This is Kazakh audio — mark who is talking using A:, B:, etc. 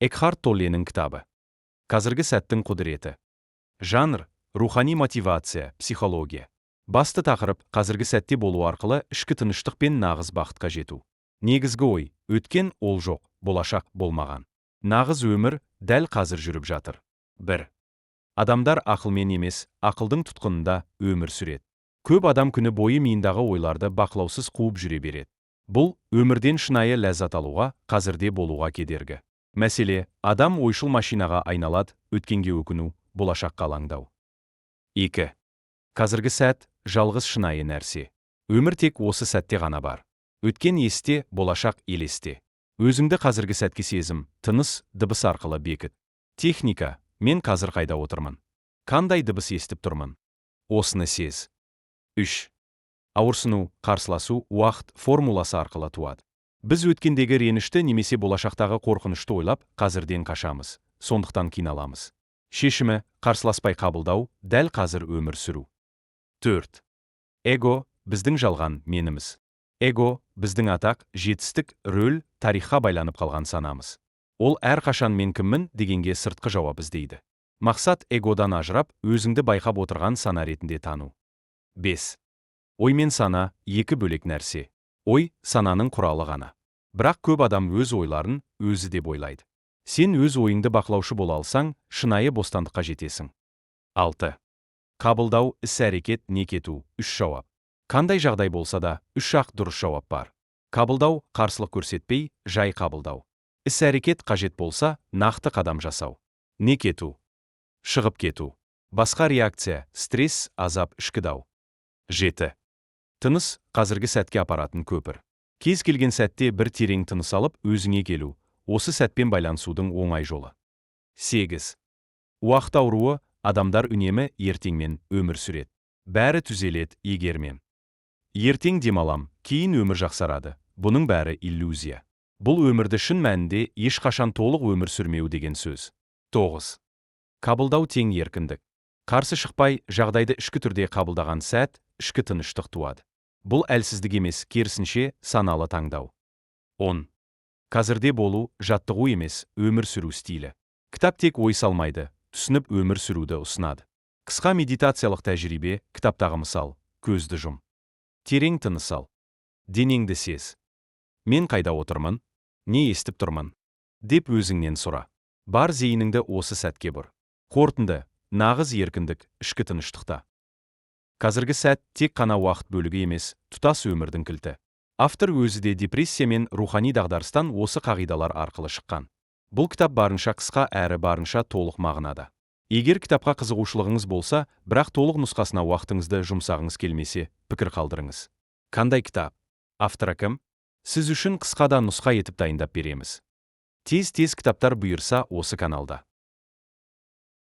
A: Экхарт Толленің кітабы. Қазіргі сәттің құдіреті. Жанр – рухани мотивация, психология. Басты тақырып – қазіргі сәтте болу арқылы ішкі тыныштық пен нағыз бақытқа жету. Негізгі ой – өткен ол жоқ, болашақ болмаған. Нағыз өмір дәл қазір жүріп жатыр. 1. Адамдар ақылмен емес, ақылдың тұтқынында өмір сүреді. Көп адам күні бойы миындағы ойларды бақылаусыз қуып жүре береді. Бұл өмірден шынайы ләззат алуға, қазірде болуға кедергі. Мәселе, адам ойшыл машинаға айналады, өткенге өкіну, болашаққа алаңдау. 2. Қазіргі сәт жалғыз шынайы нәрсе. Өмір тек осы сәтте ғана бар. Өткен есте, болашақ елесте. Өзіңді қазіргі сәтке сезім, тыныс, дыбыс арқылы бекіт. Техника. Мен қазір қайда отырмын? Қандай дыбыс естіп тұрмын? Осыны сез. 3. Ауырсыну, қарсыласу, уақыт формуласы арқылы туады. Біз өткендегі ренішті немесе болашақтағы қорқынышты ойлап, қазірден қашамыз, сондықтан қиналамыз. Шешімі – қарсыласпай қабылдау, дәл қазір өмір сүру. 4. Эго – біздің жалған меніміз. Эго – біздің атақ, жетістік, рөл, тарихқа байланып қалған санамыз. Ол әрқашан мен кіммін дегенге сыртқы жауап іздейді. Мақсат эгодан ажырап, өзіңді байқап отырған сана ретінде тану. 5. Ой мен сана – екі бөлек нәрсе. Ой – сананың құралы ғана. Бірақ көп адам өз ойларын өзі деп ойлайды. Сен өз ойыңды бақылаушы бола алсаң, шынайы бостандыққа жетесің. 6. Қабылдау, іс-әрекет, не кету, 3 жауап. Қандай жағдай болса да, 3-ақ дұрыс жауап бар. Қабылдау, қарсылық көрсетпей, жай қабылдау. Іс-әрекет қажет болса, нақты қадам жасау. Не кету? Шығып кету. Басқа реакция, стресс, азап, ішкі дау. 7. Тыныс – қазіргі сәтке апаратын көпір. Кез келген сәтте бір терең тыныс алып, өзіңе келу. Осы сәтпен байланысудың оңай жолы. 8. Уақыт ауруы – адамдар үнемі ертеңмен өмір сүреді. Бәрі түзеледі егермен. Ертең демалам, кейін өмір жақсарады. Бұның бәрі иллюзия. Бұл өмірді шын мәнінде ешқашан толық өмір сүрмеу деген сөз. 9. Қабылдау тең еркіндік. Қарсы шықпай, жағдайды ішкі түрде қабылдаған сәт, ішкі тыныштық туады. Бұл әлсіздік емес, керісінше саналы таңдау. 10. Қазірде болу, жаттығу емес, өмір сүру стилі. Кітап тек ой салмайды, түсініп өмір сүруді ұсынады. Қысқа медитациялық тәжірибе, кітаптағы мысал, көзді жұм. Терең тыныс ал. Денеңді сез. Мен қайда отырмын? Не естіп тұрмын? Деп өзіңнен сұра. Бар зейініңді осы сәтке бұр. Қорытынды, нағыз еркіндік, ішкі тыныштықта. Қазіргі сәт тек қана уақыт бөлігі емес, тұтас өмірдің кілті. Автор өзі де депрессия мен рухани дағдарыстан осы қағидалар арқылы шыққан. Бұл кітап барынша қысқа әрі барынша толық мағынада. Егер кітапқа қызығушылығыңыз болса, бірақ толық нұсқасына уақытыңызды жұмсағыңыз келмесе, пікір қалдырыңыз. Қандай кітап? Авторы кім? Сіз үшін қысқада нұсқа етіп дайындап береміз. Тез кітаптар бұйырса осы каналда.